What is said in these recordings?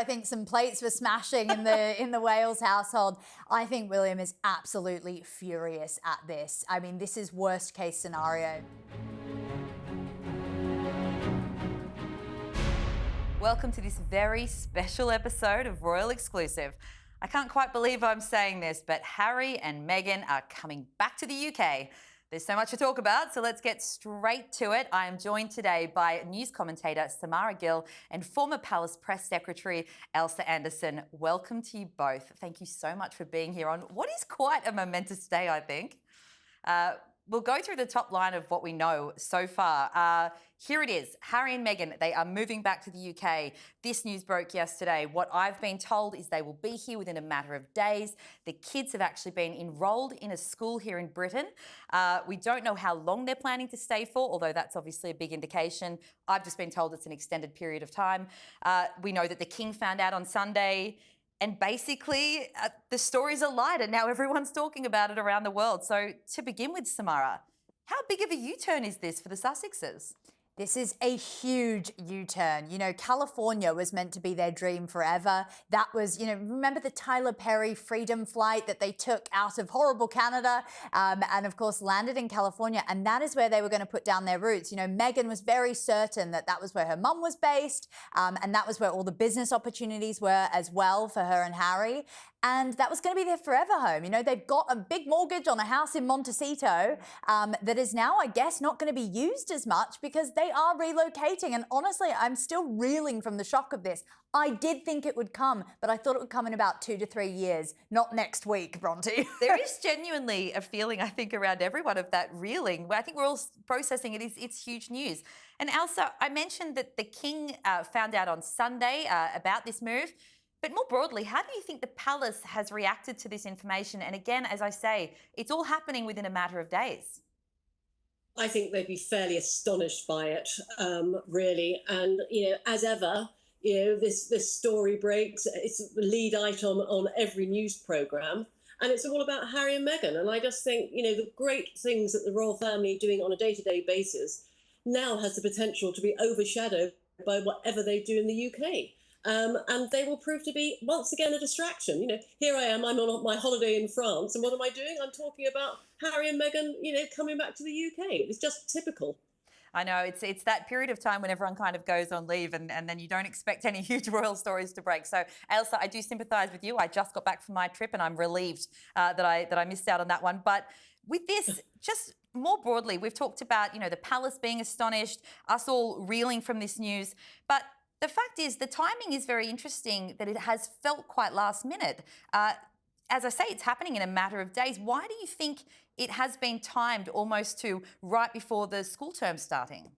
think some plates were smashing in the Wales household. I think William is absolutely furious at this. I mean, this is worst case scenario. Welcome to this very special episode of Royal Exclusive. I can't quite believe I'm saying this, but Harry and Meghan are coming back to the UK. There's so much to talk about, so let's get straight to it. I am joined today by news commentator Samara Gill and former Palace Press Secretary Ailsa Anderson. Welcome to you both. Thank you so much for being here on what is quite a momentous day, I think. We'll go through the top line of what we know so far. Here it is. Harry and Meghan, they are moving back to the UK. This news broke yesterday. What I've been told is they will be here within a matter of days. The kids have actually been enrolled in a school here in Britain. We don't know how long they're planning to stay for, although that's obviously a big indication. I've just been told it's an extended period of time. We know that the King found out on Sunday. And basically, the stories are light and now everyone's talking about it around the world. So to begin with, Samara, how big of a U-turn is this for the Sussexes? This is a huge U-turn. You know, California was meant to be their dream forever. That was, you know, remember the Tyler Perry freedom flight that they took out of horrible Canada and of course landed in California. And that is where they were going to put down their roots. You know, Meghan was very certain that that was where her mum was based and that was where all the business opportunities were as well for her and Harry. And that was going to be their forever home. You know, they've got a big mortgage on a house in Montecito that is now, I guess, not going to be used as much because they are relocating. And honestly, I'm still reeling from the shock of this. I did think it would come, but I thought it would come in about 2 to 3 years, not next week, Bronte. There is genuinely a feeling, I think, around everyone of that reeling. I think we're all processing it. It's huge news. And Ailsa, I mentioned that the King found out on Sunday about this move. But more broadly, how do you think the palace has reacted to this information? And again, as I say, it's all happening within a matter of days. I think they'd be fairly astonished by it, really. And, you know, as ever, you know, this story breaks. It's the lead item on every news programme. And it's all about Harry and Meghan. And I just think, you know, the great things that the royal family are doing on a day-to-day basis now has the potential to be overshadowed by whatever they do in the UK. And they will prove to be, once again, a distraction. You know, here I am, I'm on my holiday in France, and what am I doing? I'm talking about Harry and Meghan, you know, coming back to the UK. It's just typical. I know, it's that period of time when everyone kind of goes on leave and then you don't expect any huge royal stories to break. So, Ailsa, I do sympathise with you. I just got back from my trip and I'm relieved that I missed out on that one. But with this, just more broadly, we've talked about, you know, the palace being astonished, us all reeling from this news. But the fact is, the timing is very interesting that it has felt quite last minute. As I say, it's happening in a matter of days. Why do you think it has been timed almost to right before the school term starting?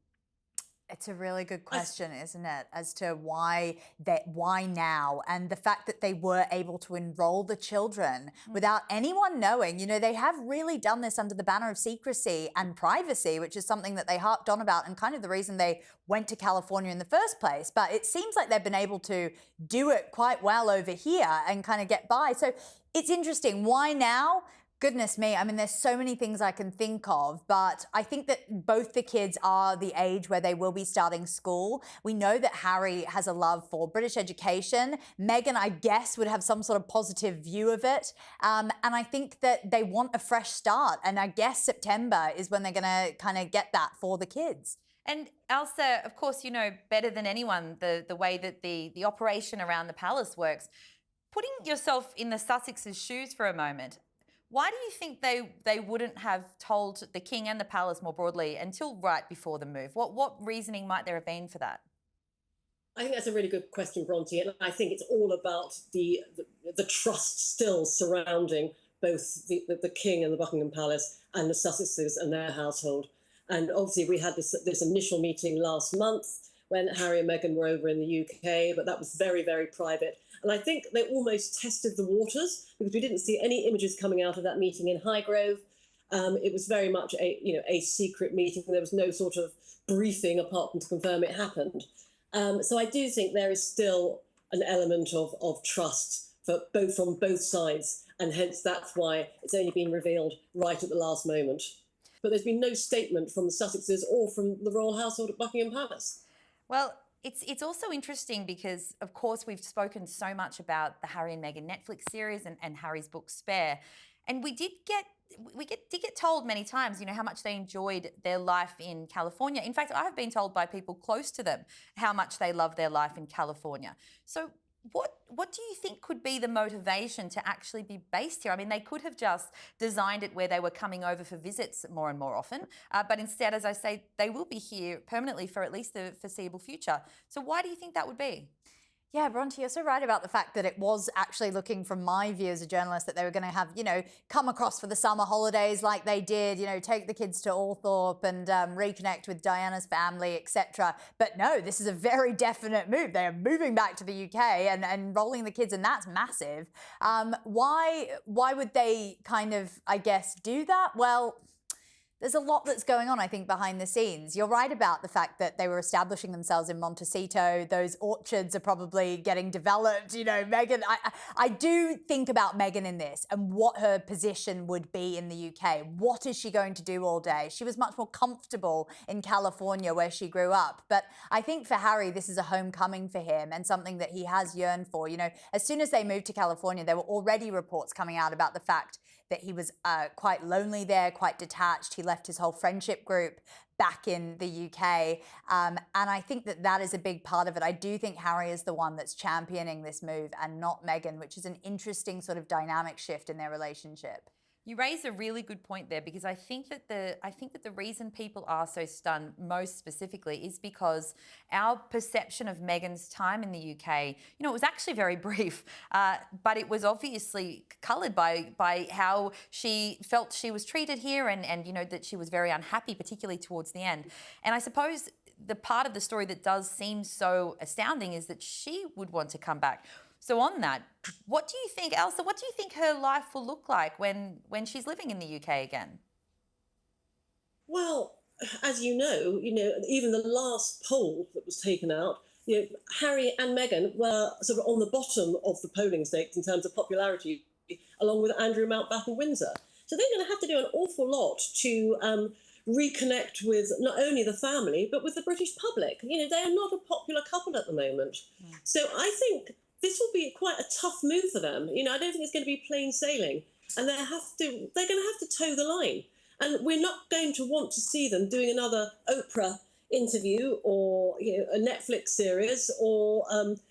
It's a really good question, isn't it, as to why now, and the fact that they were able to enroll the children without anyone knowing. You know, they have really done this under the banner of secrecy and privacy, which is something that they harped on about and kind of the reason they went to California in the first place. But it seems like they've been able to do it quite well over here and kind of get by. So it's interesting. Why now? Goodness me. I mean, there's so many things I can think of, but I think that both the kids are the age where they will be starting school. We know that Harry has a love for British education. Meghan, I guess, would have some sort of positive view of it. And I think that they want a fresh start. And I guess September is when they're going to kind of get that for the kids. And Ailsa, of course, you know better than anyone the way that the operation around the palace works. Putting yourself in the Sussexes' shoes for a moment, why do you think they wouldn't have told the King and the palace more broadly until right before the move? What reasoning might there have been for that? I think that's a really good question, Bronte, and I think it's all about the trust still surrounding both the King and the Buckingham Palace and the Sussexes and their household. And obviously we had this initial meeting last month when Harry and Meghan were over in the UK, but that was very, very private. And I think they almost tested the waters because we didn't see any images coming out of that meeting in Highgrove. It was very much a secret meeting. There was no sort of briefing apart from to confirm it happened. So I do think there is still an element of trust from both sides, and hence that's why it's only been revealed right at the last moment. But there's been no statement from the Sussexes or from the royal household at Buckingham Palace. Well, It's also interesting because, of course, we've spoken so much about the Harry and Meghan Netflix series and Harry's book Spare, and we did get told many times, how much they enjoyed their life in California. In fact, I have been told by people close to them how much they love their life in California. So what do you think could be the motivation to actually be based here? I mean, they could have just designed it where they were coming over for visits more and more often, but instead, as I say, they will be here permanently for at least the foreseeable future. So why do you think that would be? Yeah, Bronte, you're so right about the fact that it was actually looking from my view as a journalist that they were going to have, come across for the summer holidays like they did, take the kids to Althorpe and reconnect with Diana's family, etc. But no, this is a very definite move. They are moving back to the UK and enrolling the kids, and that's massive. Why would they kind of, I guess, do that? Well, there's a lot that's going on, I think, behind the scenes. You're right about the fact that they were establishing themselves in Montecito. Those orchards are probably getting developed. Meghan, I do think about Meghan in this and what her position would be in the UK. What is she going to do all day? She was much more comfortable in California where she grew up. But I think for Harry, this is a homecoming for him and something that he has yearned for. As soon as they moved to California, there were already reports coming out about the fact that he was quite lonely there, quite detached. He left his whole friendship group back in the UK. And I think that is a big part of it. I do think Harry is the one that's championing this move and not Meghan, which is an interesting sort of dynamic shift in their relationship. You raise a really good point there, because I think that the reason people are so stunned most specifically is because our perception of Meghan's time in the UK, it was actually very brief, but it was obviously coloured by how she felt she was treated here and that she was very unhappy, particularly towards the end. And I suppose the part of the story that does seem so astounding is that she would want to come back. So on that, what do you think, Ailsa, what do you think her life will look like when she's living in the UK again? Well, as you know, even the last poll that was taken out, Harry and Meghan were sort of on the bottom of the polling stakes in terms of popularity, along with Andrew Mountbatten Windsor. So they're going to have to do an awful lot to reconnect with not only the family, but with the British public. They are not a popular couple at the moment. So I think this will be quite a tough move for them. I don't think it's going to be plain sailing. And they're going to have to toe the line. And we're not going to want to see them doing another Oprah interview or a Netflix series or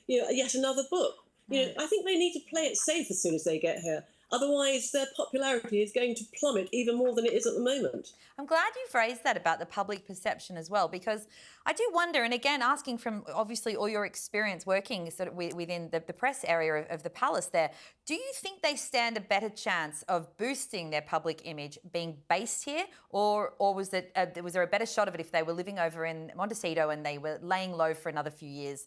yet another book. I think they need to play it safe as soon as they get here. Otherwise, their popularity is going to plummet even more than it is at the moment. I'm glad you've raised that about the public perception as well, because I do wonder, and again, asking from obviously all your experience working sort of within the press area of the palace there, do you think they stand a better chance of boosting their public image being based here, or was there a better shot of it if they were living over in Montecito and they were laying low for another few years?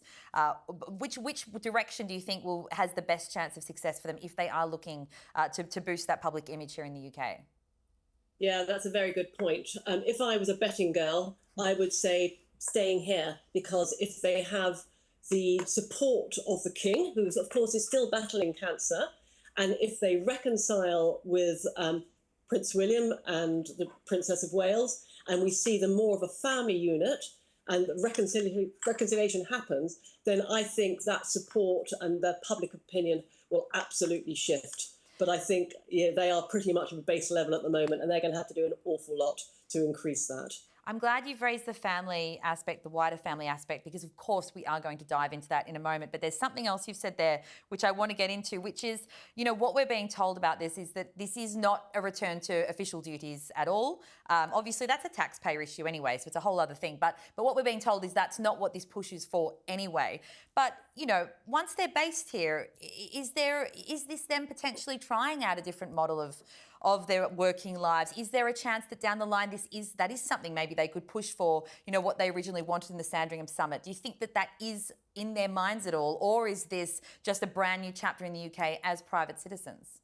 Which direction do you think has the best chance of success for them if they are looking to boost that public image here in the UK? Yeah, that's a very good point. If I was a betting girl, I would say staying here, because if they have the support of the king, who of course is still battling cancer, and if they reconcile with Prince William and the Princess of Wales, and we see them more of a family unit, and reconciliation happens, then I think that support and their public opinion will absolutely shift. But I think they are pretty much at a base level at the moment, and they're going to have to do an awful lot to increase that. I'm glad you've raised the family aspect, the wider family aspect, because of course we are going to dive into that in a moment. But there's something else you've said there which I want to get into, which is, what we're being told about this is that this is not a return to official duties at all. Obviously, that's a taxpayer issue anyway, so it's a whole other thing. But what we're being told is that's not what this push is for anyway. But, once they're based here, is this them potentially trying out a different model of their working lives? Is there a chance that down the line that is something maybe they could push for, what they originally wanted in the Sandringham Summit? Do you think that is in their minds at all, or is this just a brand new chapter in the UK as private citizens?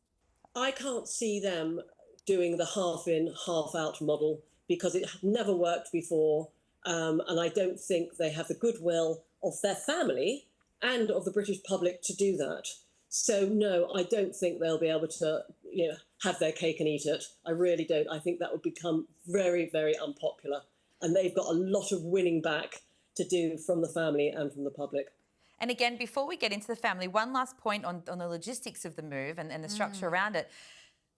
I can't see them doing the half in, half out model, because it never worked before, and I don't think they have the goodwill of their family and of the British public to do that. So no, I don't think they'll be able to, have their cake and eat it. I really don't. I think that would become very, very unpopular. And they've got a lot of winning back to do from the family and from the public. And again, before we get into the family, one last point on the logistics of the move and the structure around it.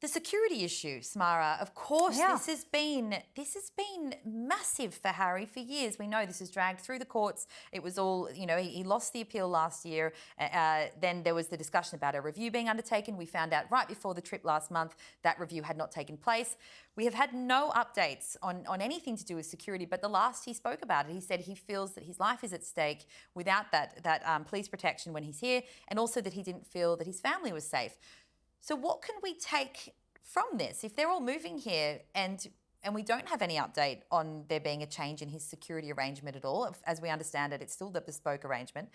The security issue, Samara, of course, this has been massive for Harry for years. We know this has dragged through the courts. It was all, you know, he lost the appeal last year. Then there was the discussion about a review being undertaken. We found out right before the trip last month that review had not taken place. We have had no updates on anything to do with security, but the last he spoke about it, he said he feels that his life is at stake without that police protection when he's here, and also that he didn't feel that his family was safe. So what can we take from this? If they're all moving here and we don't have any update on there being a change in his security arrangement at all, as we understand it, it's still the bespoke arrangement.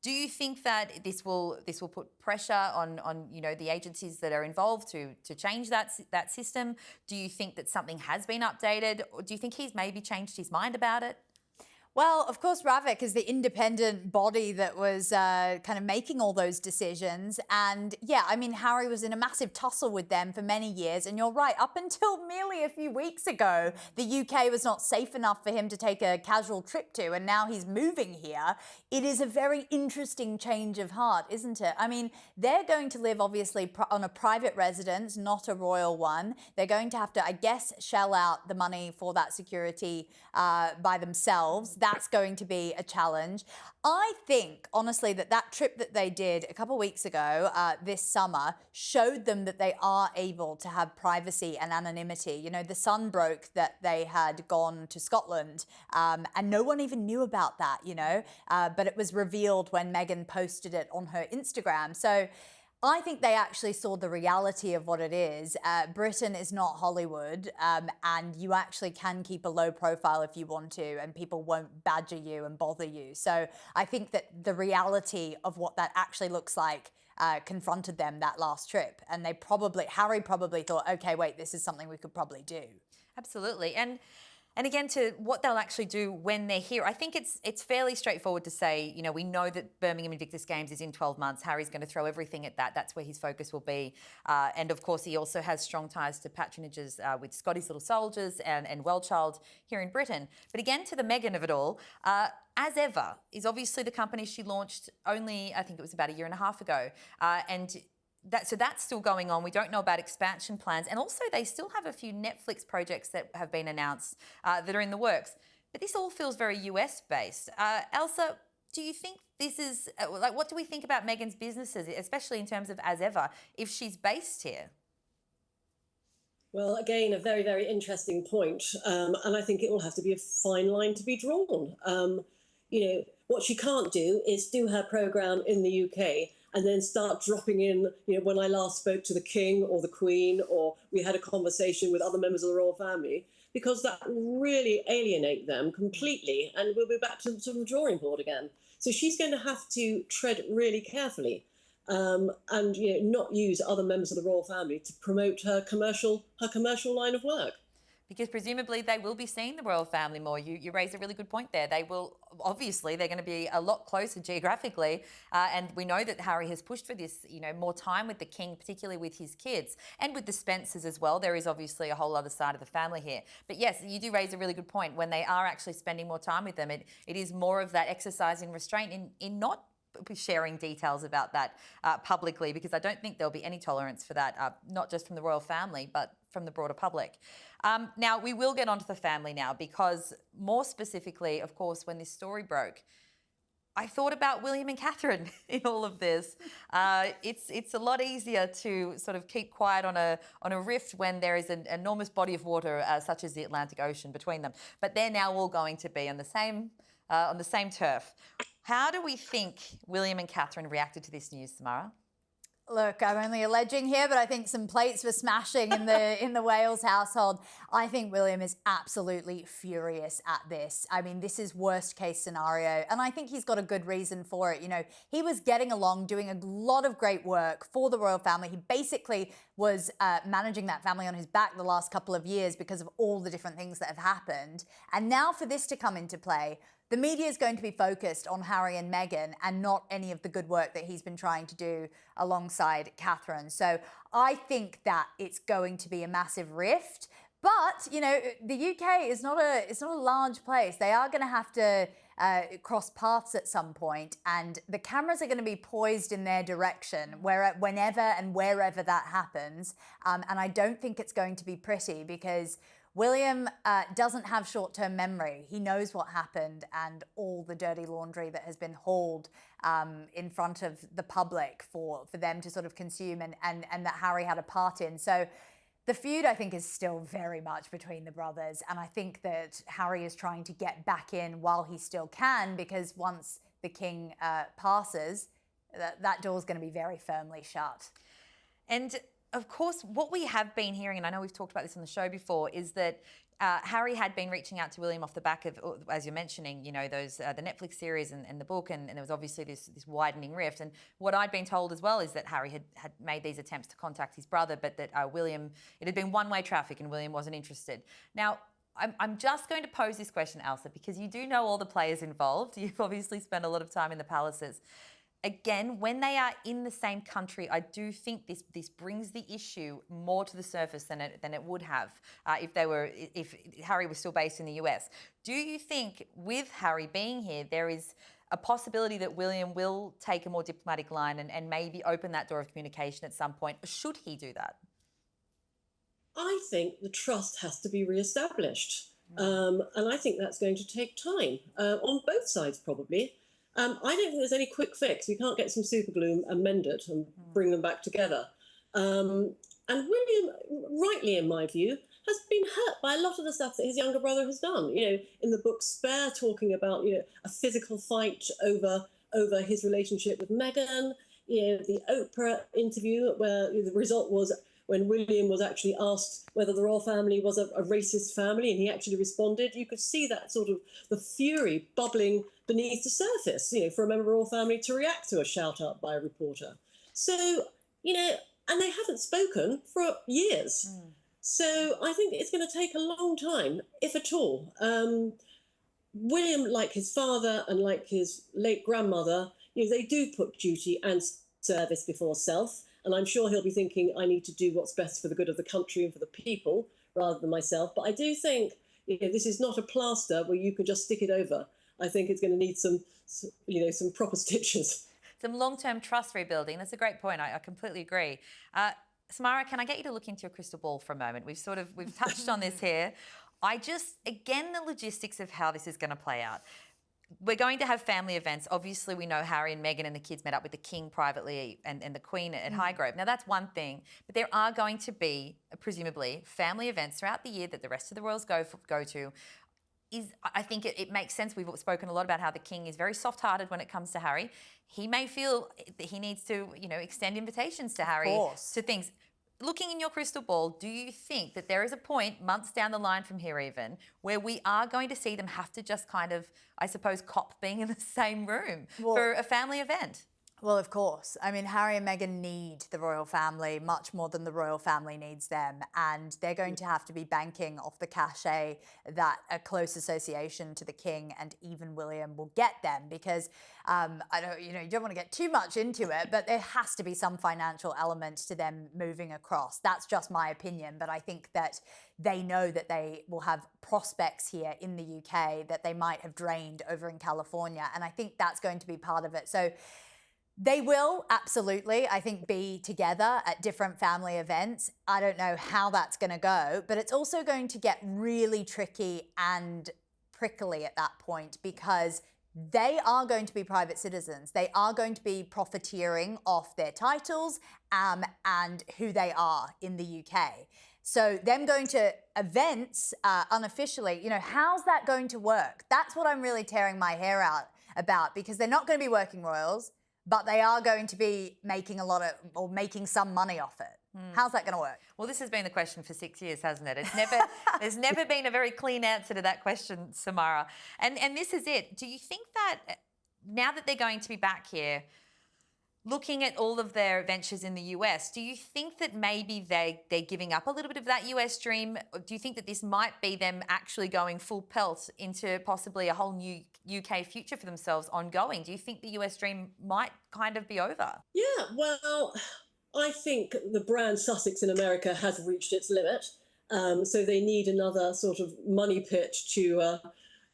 Do you think that this will put pressure on you know, the agencies that are involved to change that system? Do you think that something has been updated, or do you think he's maybe changed his mind about it? Well, of course, Ravik is the independent body that was kind of making all those decisions. And yeah, I mean, Harry was in a massive tussle with them for many years. And you're right, up until merely a few weeks ago, the UK was not safe enough for him to take a casual trip to. And now he's moving here. It is a very interesting change of heart, isn't it? I mean, they're going to live, obviously, on a private residence, not a royal one. They're going to have to, I guess, shell out the money for that security by themselves. That's going to be a challenge. I think, honestly, that trip that they did a couple of weeks ago this summer showed them that they are able to have privacy and anonymity. You know, the Sun broke that they had gone to Scotland and no one even knew about that, you know, but it was revealed when Meghan posted it on her Instagram. So I think they actually saw the reality of what it is. Britain is not Hollywood, and you actually can keep a low profile if you want to, and people won't badger you and bother you. So I think that the reality of what that actually looks like confronted them that last trip. And Harry probably thought, okay, wait, this is something we could probably do. Absolutely. And again, to what they'll actually do when they're here, I think it's fairly straightforward to say, you know, we know that Birmingham Invictus Games is in 12 months. Harry's going to throw everything at that. That's where his focus will be. And of course, he also has strong ties to patronages with Scotty's Little Soldiers and Wellchild here in Britain. But again, to the Meghan of it all, As Ever is obviously the company she launched only, I think it was about a year and a half ago. So that's still going on. We don't know about expansion plans. And also they still have a few Netflix projects that have been announced that are in the works. But this all feels very US-based. Ailsa, do you think this is, what do we think about Meghan's businesses, especially in terms of As Ever, if she's based here? Well, again, a very, very interesting point. And I think it will have to be a fine line to be drawn. You know, what she can't do is do her programme in the UK and then start dropping in, you know, when I last spoke to the King or the Queen, or we had a conversation with other members of the royal family, because that will really alienate them completely, and we'll be back to the drawing board again. So she's going to have to tread really carefully, and you know, not use other members of the royal family to promote her commercial line of work. Because presumably they will be seeing the royal family more. You raise a really good point there. They will, obviously, they're going to be a lot closer geographically. And we know that Harry has pushed for this, you know, more time with the King, particularly with his kids and with the Spencers as well. There is obviously a whole other side of the family here. But yes, you do raise a really good point. When they are actually spending more time with them, it is more of that exercise in restraint in not sharing details about that publicly, because I don't think there'll be any tolerance for that, not just from the royal family, but from the broader public. Now, we will get onto the family now, because more specifically, of course, when this story broke, I thought about William and Catherine in all of this. It's a lot easier to sort of keep quiet on a rift when there is an enormous body of water such as the Atlantic Ocean between them. But they're now all going to be on the same turf. How do we think William and Catherine reacted to this news, Samara? Look, I'm only alleging here, but I think some plates were smashing in the Wales household. I think William is absolutely furious at this. I mean, this is worst case scenario, and I think he's got a good reason for it. You know, he was getting along, doing a lot of great work for the royal family. He basically was managing that family on his back the last couple of years because of all the different things that have happened. And now for this to come into play, the media is going to be focused on Harry and Meghan and not any of the good work that he's been trying to do alongside Catherine. So I think that it's going to be a massive rift. But, you know, the UK is it's not a large place. They are going to have to cross paths at some point, and the cameras are going to be poised in their direction whenever and wherever that happens. And I don't think it's going to be pretty, because William doesn't have short-term memory. He knows what happened and all the dirty laundry that has been hauled in front of the public for them to sort of consume, and that Harry had a part in. So the feud, I think, is still very much between the brothers. And I think that Harry is trying to get back in while he still can, because once the king passes, that door's going to be very firmly shut. And of course, what we have been hearing, and I know we've talked about this on the show before, is that Harry had been reaching out to William off the back of, as you're mentioning, you know, those the Netflix series and the book, and there was obviously this widening rift. And what I'd been told as well is that Harry had made these attempts to contact his brother, but that William, it had been one-way traffic and William wasn't interested. Now, I'm just going to pose this question, Ailsa, because you do know all the players involved. You've obviously spent a lot of time in the palaces. Again, when they are in the same country, I do think this brings the issue more to the surface than it would have if Harry was still based in the US. Do you think, with Harry being here, there is a possibility that William will take a more diplomatic line and maybe open that door of communication at some point? Should he do that? I think the trust has to be re-established. And I think that's going to take time, on both sides probably. I don't think there's any quick fix. We can't get some super glue and mend it and bring them back together. And William, rightly in my view, has been hurt by a lot of the stuff that his younger brother has done. You know, in the book Spare, talking about, you know, a physical fight over his relationship with Meghan. You know, the Oprah interview where the result was, when William was actually asked whether the royal family was a racist family, and he actually responded, you could see that sort of the fury bubbling beneath the surface, you know, for a member of the royal family to react to a shout out by a reporter. So, you know, and they haven't spoken for years. So I think it's going to take a long time, if at all. William, like his father and like his late grandmother, you know, they do put duty and service before self. And I'm sure he'll be thinking, I need to do what's best for the good of the country and for the people rather than myself. But I do think, you know, this is not a plaster where you can just stick it over. I think it's going to need some proper stitches. Some long-term trust rebuilding. That's a great point. I completely agree. Samara, can I get you to look into your crystal ball for a moment? We've touched on this here. Again, the logistics of how this is going to play out. We're going to have family events. Obviously, we know Harry and Meghan and the kids met up with the King privately and the Queen at Highgrove. Now, that's one thing. But there are going to be, presumably, family events throughout the year that the rest of the royals go to. I think it makes sense. We've spoken a lot about how the King is very soft-hearted when it comes to Harry. He may feel that he needs to, you know, extend invitations to Harry to things. Looking in your crystal ball, do you think that there is a point, months down the line from here even, where we are going to see them have to just kind of, I suppose, cop being in the same room for a family event? Well, of course. I mean, Harry and Meghan need the royal family much more than the royal family needs them. And they're going to have to be banking off the cachet that a close association to the King and even William will get them. Because you don't want to get too much into it, but there has to be some financial element to them moving across. That's just my opinion. But I think that they know that they will have prospects here in the UK that they might have drained over in California. And I think that's going to be part of it. So they will absolutely, I think, be together at different family events. I don't know how that's going to go, but it's also going to get really tricky and prickly at that point, because they are going to be private citizens. They are going to be profiteering off their titles and who they are in the UK. So them going to events unofficially, you know, how's that going to work? That's what I'm really tearing my hair out about, because they're not going to be working royals, but they are going to be making making some money off it. How's that going to work? Well, this has been the question for 6 years, hasn't it? There's never been a very clean answer to that question, Samara. And this is it. Do you think that now that they're going to be back here, looking at all of their ventures in the US, do you think that maybe they're giving up a little bit of that US dream? Or do you think that this might be them actually going full pelt into possibly a whole new UK future for themselves ongoing? Do you think the US dream might kind of be over? Yeah, well, I think the brand Sussex in America has reached its limit. So they need another sort of money pitch to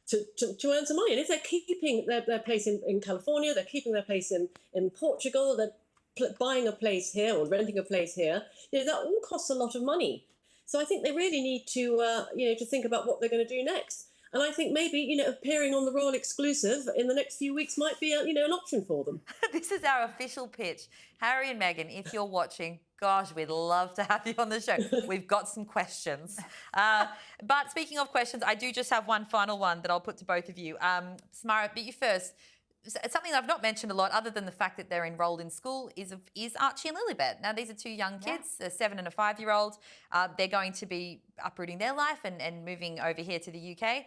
to earn some money. And if they're keeping their place in California, they're keeping their place in Portugal, they're buying a place here or renting a place here, that all costs a lot of money. So I think they really need to, to think about what they're going to do next. And I think maybe, appearing on the Royal Exclusive in the next few weeks might be, an option for them. This is our official pitch. Harry and Meghan, if you're watching, gosh, we'd love to have you on the show. We've got some questions. But speaking of questions, I do just have one final one that I'll put to both of you. Samara, but you first. It's something I've not mentioned a lot, other than the fact that they're enrolled in school, is Archie and Lilibet. Now, these are two young kids, a 7 and a 5-year-old. They're going to be uprooting their life and moving over here to the UK.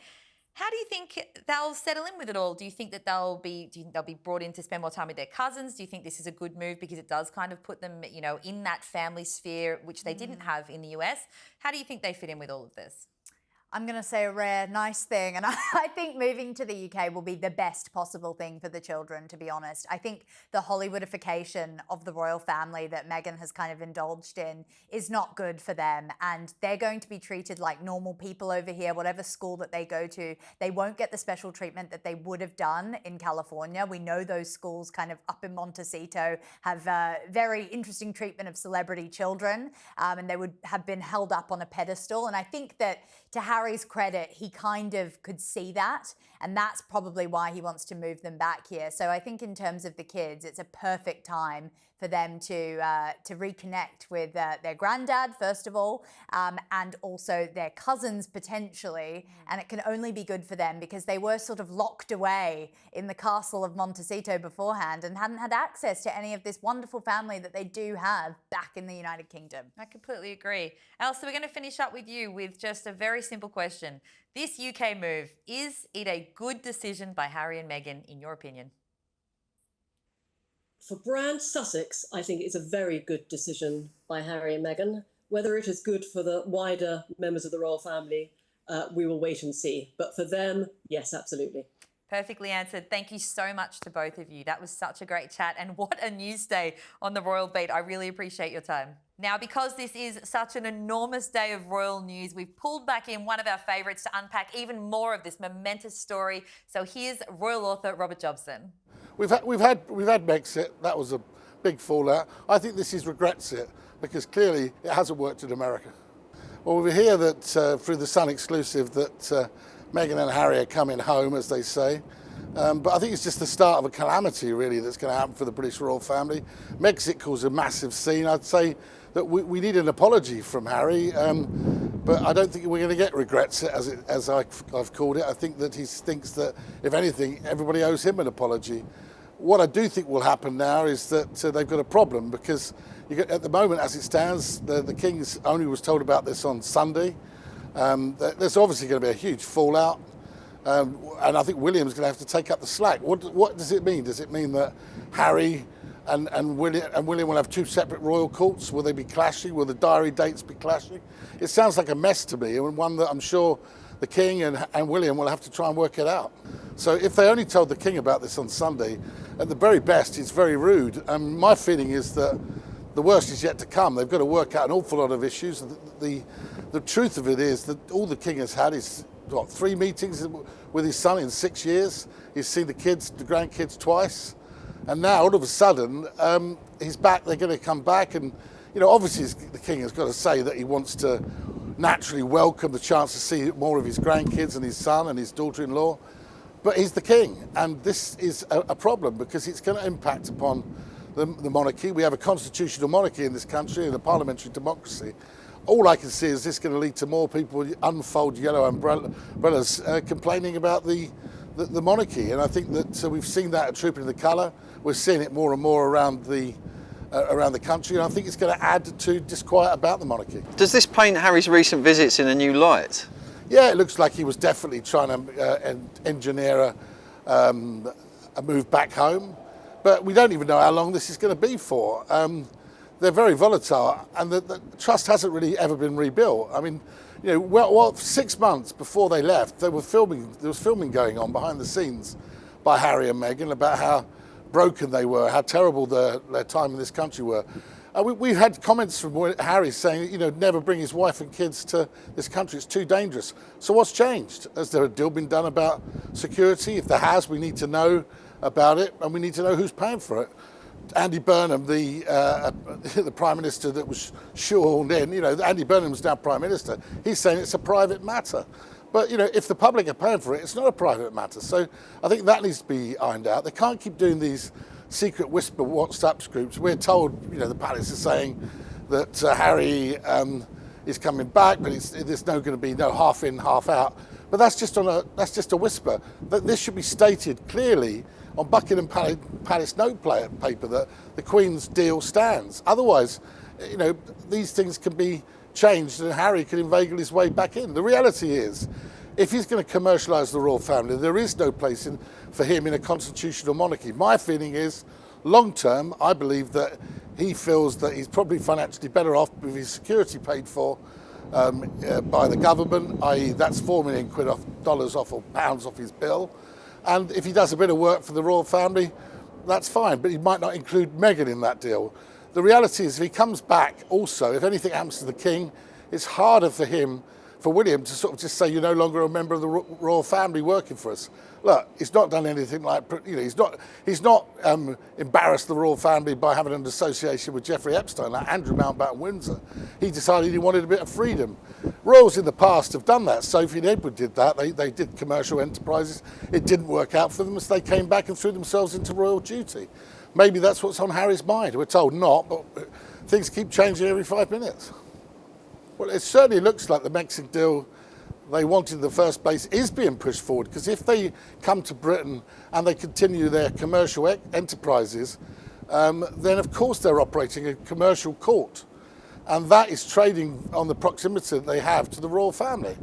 How do you think they'll settle in with it all? Do you think that they'll be brought in to spend more time with their cousins? Do you think this is a good move because it does kind of put them, in that family sphere, which they didn't have in the US? How do you think they fit in with all of this? I'm going to say a rare, nice thing. And I think moving to the UK will be the best possible thing for the children, to be honest. I think the Hollywoodification of the royal family that Meghan has kind of indulged in is not good for them. And they're going to be treated like normal people over here, whatever school that they go to. They won't get the special treatment that they would have done in California. We know those schools kind of up in Montecito have very interesting treatment of celebrity children. And they would have been held up on a pedestal. And I think that, to Harry's credit, he kind of could see that, and that's probably why he wants to move them back here. So I think in terms of the kids, it's a perfect time for them to reconnect with their granddad, first of all, and also their cousins potentially. And it can only be good for them because they were sort of locked away in the castle of Montecito beforehand and hadn't had access to any of this wonderful family that they do have back in the United Kingdom. I completely agree. Ailsa, we're going to finish up with you with just a very simple question. This UK move, is it a good decision by Harry and Meghan, in your opinion? For brand Sussex, I think it's a very good decision by Harry and Meghan. Whether it is good for the wider members of the royal family, we will wait and see. But for them, yes, absolutely. Perfectly answered. Thank you so much to both of you. That was such a great chat, and what a news day on the Royal Beat. I really appreciate your time. Now, because this is such an enormous day of royal news, we've pulled back in one of our favourites to unpack even more of this momentous story. So here's royal author Robert Jobson. We've had Brexit. That was a big fallout. I think this is regrets it because clearly it hasn't worked in America. Well, we hear that through the Sun exclusive that Meghan and Harry are coming home, as they say. But I think it's just the start of a calamity, really, that's going to happen for the British royal family. Brexit caused a massive scene. I'd say that we need an apology from Harry, but I don't think we're going to get regrets it, as I've called it. I think that he thinks that, if anything, everybody owes him an apology. What I do think will happen now is that they've got a problem because at the moment, as it stands, the King only was told about this on Sunday. There's obviously going to be a huge fallout, and I think William's going to have to take up the slack. What does it mean? Does it mean that Harry and William will have two separate royal courts? Will they be clashing? Will the diary dates be clashing? It sounds like a mess to me, and one that I'm sure the King and William will have to try and work it out. So if they only told the King about this on Sunday, at the very best, it's very rude. And my feeling is that the worst is yet to come. They've got to work out an awful lot of issues. The truth of it is that all the King has had is, 3 meetings with his son in 6 years. He's seen the grandkids twice. And now, all of a sudden, he's back. They're going to come back. And, obviously the King has got to say that he wants to naturally welcome the chance to see more of his grandkids and his son and his daughter-in-law. But he's the King. And this is a problem because it's going to impact upon the monarchy. We have a constitutional monarchy in this country and a parliamentary democracy. All I can see is this going to lead to more people unfold yellow umbrellas complaining about the monarchy. And I think that we've seen that at Trooping the Colour. We're seeing it more and more around the country, and I think it's going to add to disquiet about the monarchy. Does this paint Harry's recent visits in a new light? Yeah, it looks like he was definitely trying to engineer a move back home. But we don't even know how long this is going to be for. They're very volatile, and the trust hasn't really ever been rebuilt. I mean, 6 months before they left, there was filming going on behind the scenes by Harry and Meghan about how broken they were, how terrible their time in this country were. We've had comments from Harry saying, you know, never bring his wife and kids to this country. It's too dangerous. So what's changed? Has there a deal been done about security? If there has, we need to know about it, and we need to know who's paying for it. Andy Burnham, the Prime Minister that was shoehorned in, you know, Andy Burnham's now Prime Minister. He's saying it's a private matter. But, you know, if the public are paying for it, it's not a private matter. So I think that needs to be ironed out. They can't keep doing these secret whisper WhatsApp groups. We're told, you know, the palace is saying that Harry is coming back, but there's going to be no half in, half out. But that's just a whisper. That this should be stated clearly on Buckingham Palace note paper that the Queen's deal stands. Otherwise, you know, these things can be changed and Harry can inveigle his way back in. The reality is, if he's going to commercialise the royal family, there is no place for him in a constitutional monarchy. My feeling is, long term, I believe that he feels that he's probably financially better off with his security paid for by the government, i.e. that's $4 million dollars off or pounds off his bill. And if he does a bit of work for the royal family, that's fine, but he might not include Meghan in that deal. The reality is, if he comes back also, if anything happens to the king, it's harder for William to sort of just say, you're no longer a member of the royal family working for us. Look, he's not done anything like, you know, he's not embarrassed the royal family by having an association with Jeffrey Epstein, like Andrew Mountbatten Windsor. He decided he wanted a bit of freedom. Royals in the past have done that. Sophie and Edward did that. They did commercial enterprises. It didn't work out for them, so they came back and threw themselves into royal duty. Maybe that's what's on Harry's mind. We're told not, but things keep changing every 5 minutes. Well, it certainly looks like the Brexit deal they wanted in the first place is being pushed forward, because if they come to Britain and they continue their commercial enterprises, then of course they're operating a commercial court. And that is trading on the proximity that they have to the royal family.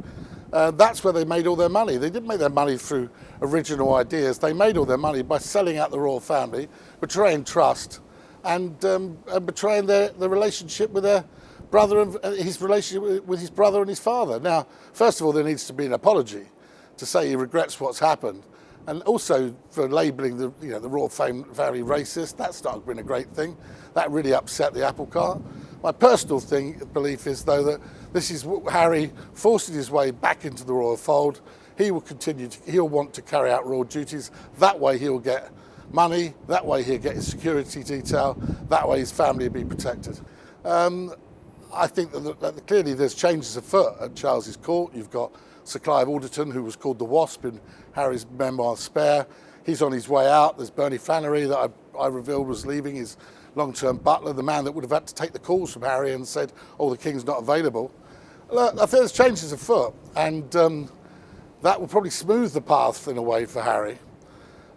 That's where they made all their money. They didn't make their money through original ideas. They made all their money by selling out the royal family, betraying trust, and betraying the relationship with their brother and his relationship with his brother and his father. Now, first of all, there needs to be an apology to say he regrets what's happened, and also for labelling the royal family racist. That's not been a great thing. That really upset the apple cart. My personal belief is, though, that this is Harry forcing his way back into the royal fold. He will he'll want to carry out royal duties. That way he'll get money. That way he'll get his security detail. That way his family will be protected. I think that clearly there's changes afoot at Charles's court. You've got Sir Clive Alderton, who was called the Wasp in Harry's memoir Spare. He's on his way out. There's Bernie Flannery that I revealed was leaving, his long-term butler, the man that would have had to take the calls from Harry and said, oh, the king's not available. Look, I think there's changes afoot, and that will probably smooth the path in a way for Harry.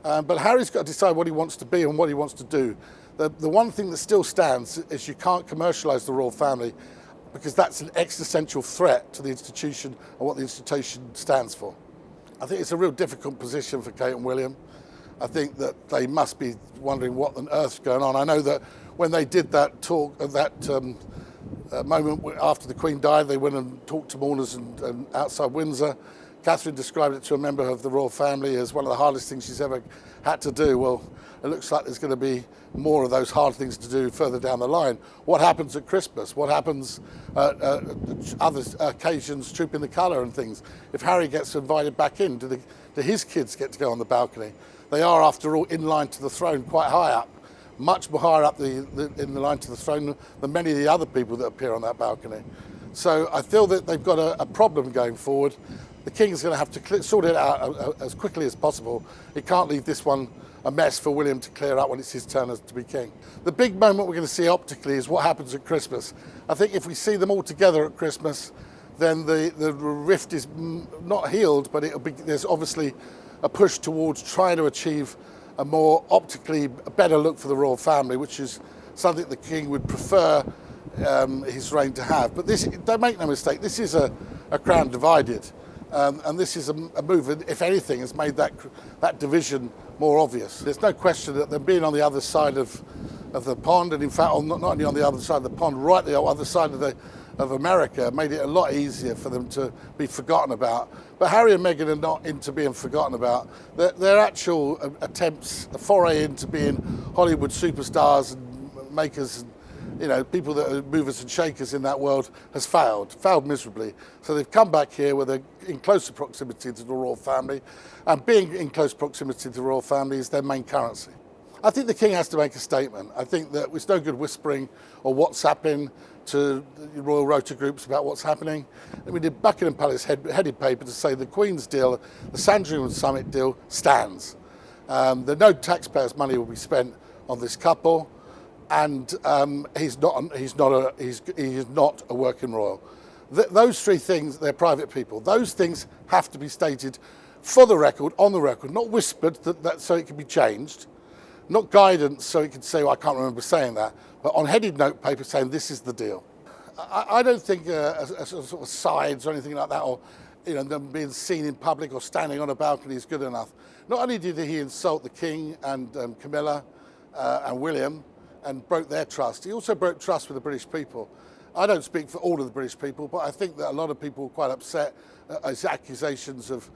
But Harry's got to decide what he wants to be and what he wants to do. The one thing that still stands is you can't commercialise the royal family, because that's an existential threat to the institution and what the institution stands for. I think it's a real difficult position for Kate and William. I think that they must be wondering what on earth's going on. I know that when they did that talk, moment after the Queen died, they went and talked to mourners and outside Windsor. Catherine described it to a member of the royal family as one of the hardest things she's ever had to do. Well, it looks like there's going to be more of those hard things to do further down the line. What happens at Christmas? What happens at other occasions, trooping the colour and things? If Harry gets invited back in, do his kids get to go on the balcony? They are, after all, in line to the throne, quite high up, much more higher up in the line to the throne than many of the other people that appear on that balcony. So I feel that they've got a problem going forward. The King's going to have to sort it out as quickly as possible. He can't leave this one a mess for William to clear up when it's his turn to be king. The big moment we're going to see optically is what happens at Christmas. I think if we see them all together at Christmas, then the rift is not healed, but there's obviously a push towards trying to achieve a more optically better look for the royal family, which is something the King would prefer his reign to have. But this, don't make no mistake, this is a crown divided. And this is a move, if anything, has made that division more obvious. There's no question that them being on the other side of the pond, and in fact, not only on the other side of the pond, right the other side of America, made it a lot easier for them to be forgotten about. But Harry and Meghan are not into being forgotten about. Their actual attempts, a foray into being Hollywood superstars and makers you know, people that are movers and shakers in that world has failed miserably. So they've come back here where they're in closer proximity to the royal family, and being in close proximity to the royal family is their main currency. I think the king has to make a statement. I think that it's no good whispering or WhatsApping to the royal rota groups about what's happening. And we did Buckingham Palace headed paper to say the Queen's deal, the Sandringham Summit deal, stands. No taxpayers' money will be spent on this couple, and he is not a working royal. Those three things, they're private people. Those things have to be stated for the record, on the record, not whispered so it can be changed. Not guidance, so he could say, well, I can't remember saying that, but on headed note paper saying this is the deal. I don't think a sort of sides or anything like that, or you know, them being seen in public or standing on a balcony is good enough. Not only did he insult the King and Camilla and William and broke their trust, he also broke trust with the British people. I don't speak for all of the British people, but I think that a lot of people were quite upset at his accusations of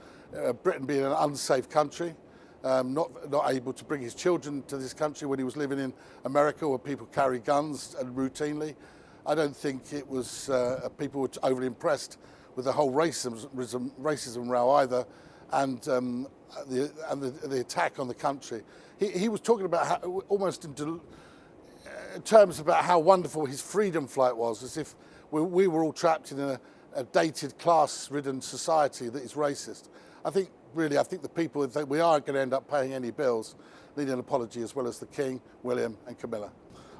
Britain being an unsafe country. Not able to bring his children to this country when he was living in America, where people carry guns and routinely. I don't think it was people were overly impressed with the whole racism row either, and the attack on the country. He was talking about how, almost in terms about how wonderful his freedom flight was, as if we were all trapped in a dated, class-ridden society that is racist. I think the people, if we are going to end up paying any bills, need an apology, as well as the King, William and Camilla.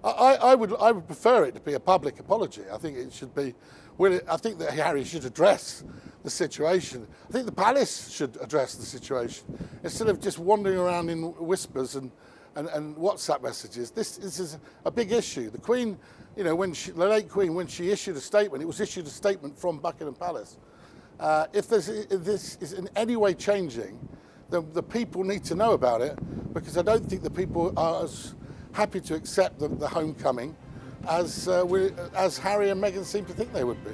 I would prefer it to be a public apology. I think it should be. I think that Harry should address the situation. I think the palace should address the situation instead of just wandering around in whispers and WhatsApp messages. This is a big issue. The Queen, you know, the late Queen, when she issued a statement, it was issued a statement from Buckingham Palace. If this is in any way changing, the people need to know about it, because I don't think the people are as happy to accept the homecoming as Harry and Meghan seem to think they would be.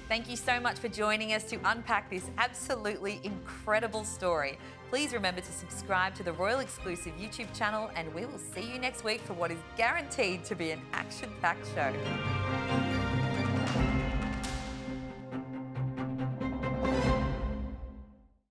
Thank you so much for joining us to unpack this absolutely incredible story. Please remember to subscribe to the Royal Exclusive YouTube channel, and we will see you next week for what is guaranteed to be an action-packed show.